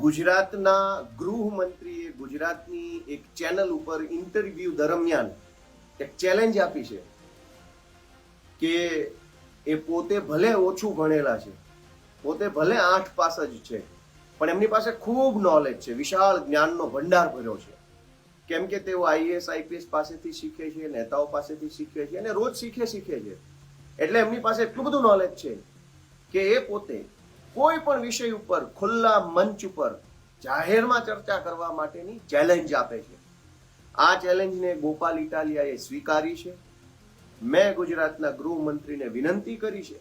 ગુજરાતના ગૃહમંત્રીએ ગુજરાતની એક ચેનલ ઉપર ઇન્ટરવ્યુ દરમિયાન એક ચેલેન્જ આપી છે કે એ પોતે ભલે ઓછું ભણેલા છે, પોતે ભલે 8 પાસ જ છે, પણ એમની પાસે ખૂબ નોલેજ છે, વિશાળ જ્ઞાનનો ભંડાર ભર્યો છે. કેમ કે તેઓ આઈએએસ આઈપીએસ પાસેથી શીખે છે, નેતાઓ પાસેથી શીખે છે અને રોજ શીખે છે. એટલે એમની પાસે એટલું બધું નોલેજ છે કે એ પોતે કોઈ પણ વિષય ઉપર ખુલ્લા મંચ ઉપર જાહેરમાં ચર્ચા કરવા માટેની ચેલેન્જ આપે છે. આ ચેલેન્જને ગોપાલ ઇટાલિયાએ સ્વીકારી છે. મેં ગુજરાતના ગૃહમંત્રીને વિનંતી કરી છે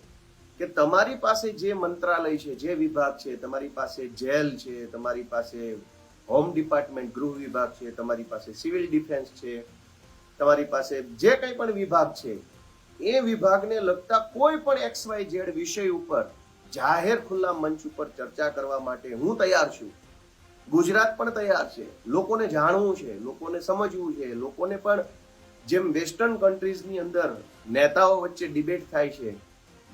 કે તમારી પાસે જે મંત્રાલય છે, જે વિભાગ છે, તમારી પાસે જેલ છે, તમારી પાસે હોમ ડિપાર્ટમેન્ટ ગૃહ વિભાગ છે, તમારી પાસે સિવિલ ડિફેન્સ છે, તમારી પાસે જે કંઈ પણ વિભાગ છે, એ વિભાગને લગતા કોઈ પણ XYZ વિષય ઉપર જાહેર ખુલ્લા મંચ ઉપર ચર્ચા કરવા માટે હું તૈયાર છું. ગુજરાત પણ તૈયાર છે. લોકોને જાણવું છે, લોકોને સમજવું છે, લોકોને પણ જેમ વેસ્ટર્ન કન્ટ્રીઝની અંદર નેતાઓ વચ્ચે ડિબેટ થાય છે,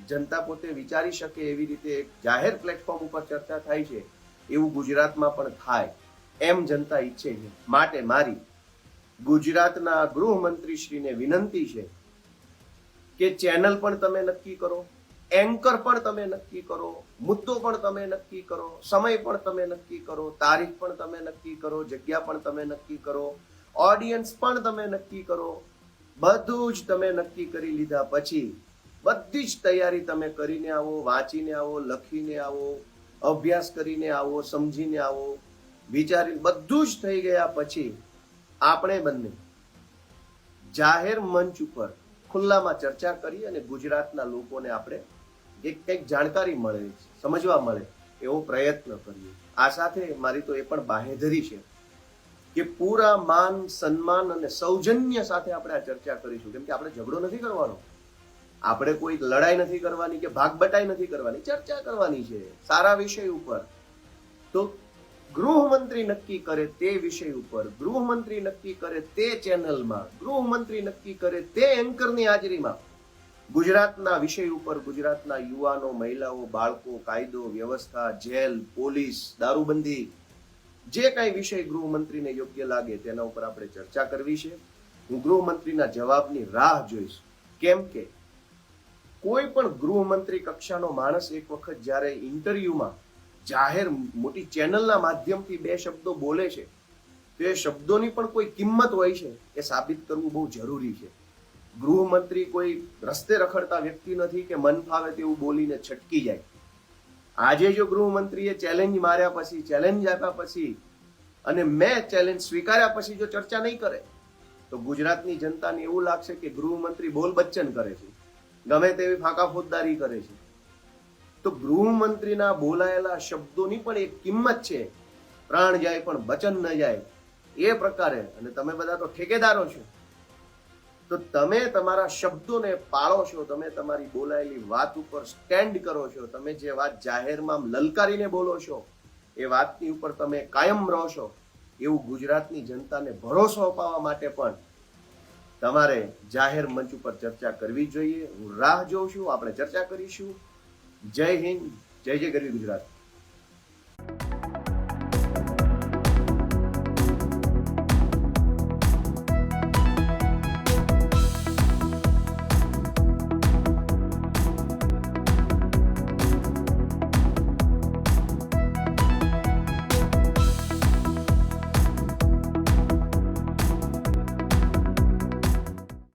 જનતા પોતે વિચારી શકે એવી રીતે એક જાહેર પ્લેટફોર્મ ઉપર ચર્ચા થાય છે, એવું ગુજરાતમાં પણ થાય એમ જનતા ઈચ્છે છે. માટે મારી ગુજરાતના ગૃહમંત્રીશ્રીને વિનંતી છે કે ચેનલ પણ તમે નક્કી કરો, એન્કર પણ તમે નક્કી કરો, મુદ્દો પણ તમે નક્કી કરો, સમય પણ તમે નક્કી કરો, તારીખ પણ તમે નક્કી કરો, જગ્યા પણ તમે નક્કી કરો, ઓડિયન્સ પણ તમે નક્કી કરો. બધું જ તમે નક્કી કરી લીધા પછી બધી જ તૈયારી તમે કરીને આવો, વાંચીને આવો, લખીને આવો, અભ્યાસ કરીને આવો, સમજીને આવો, વિચારી બધું જ થઈ ગયા પછી આપણે બંને જાહેર મંચ ઉપર ખુલ્લામાં ચર્ચા કરી અને ગુજરાતના લોકોને આપણે કંઈક જાણકારી મળે, સમજવા મળે એવો પ્રયત્ન કરીએ. આ સાથે મારી તો એ પણ બાહેધરી છે કે પૂરા માન સન્માન અને સૌજન્ય સાથે આપણે આ ચર્ચા કરીશું. કેમ કે આપણે ઝઘડો નથી કરવાનો, આપણે કોઈ લડાઈ નથી કરવાની કે ભાગબટાઈ નથી કરવાની, ચર્ચા કરવાની છે સારા વિષય ઉપર. તો ગૃહમંત્રી નક્કી કરે તે વિષય ઉપર, ગૃહમંત્રી નક્કી કરે તે ચેનલમાં, ગૃહમંત્રી નક્કી કરે તે એન્કરની હાજરીમાં ગુજરાતના વિષય ઉપર ગુજરાતના યુવાનો, મહિલાઓ, બાળકો, કાયદો, વ્યવસ્થા, જેલ, પોલીસ, દારૂબંધી, જે કાંઈ વિષય ગૃહમંત્રીને યોગ્ય લાગે તેના ઉપર આપણે ચર્ચા કરવી છે. હું ગૃહમંત્રીના જવાબની રાહ જોઈશ. કેમ કે કોઈ પણ ગૃહમંત્રી કક્ષાનો માણસ એક વખત જ્યારે ઇન્ટરવ્યુમાં જાહેર મોટી ચેનલના માધ્યમથી 2 શબ્દો બોલે છે તો એ શબ્દોની પણ કોઈ કિંમત હોય છે, એ સાબિત કરવું બહુ જરૂરી છે. ગૃહમંત્રી કોઈ રસ્તે રખડતા વ્યક્તિ નથી કે મન ફાવે તેવું બોલીને છટકી જાય. આજે જો ગૃહમંત્રીએ ચેલેન્જ માર્યા પછી, ચેલેન્જ આપ્યા પછી અને મેં ચેલેન્જ સ્વીકાર્યા પછી જો ચર્ચા નહીં કરે તો ગુજરાતની જનતાને એવું લાગશે કે ગૃહમંત્રી બોલ બચ્ચન કરે છે, ગમે તેવી ફાંકા ફોજદારી કરે છે. તો ગૃહમંત્રીના બોલાયેલા શબ્દોની પણ એક કિંમત છે. પ્રાણ જાય પણ વચન ન જાય એ પ્રકારે. અને તમે બધા તો ઠેકેદારો છો, તો તમે તમારા શબ્દોને પાળો છો, તમે તમારી બોલાયેલી વાત ઉપર સ્ટેન્ડ કરો છો, તમે જે વાત જાહેરમાં લલકારીને બોલો છો એ વાતની ઉપર તમે કાયમ રહો છો, એવું ગુજરાતની જનતાને ભરોસો અપાવવા માટે પણ તમારે જાહેર મંચ ઉપર ચર્ચા કરવી જોઈએ. હું રાહ જોઉં છું, આપણે ચર્ચા કરીશું. જય હિન્દ, જય જય ગરવી ગુજરાત.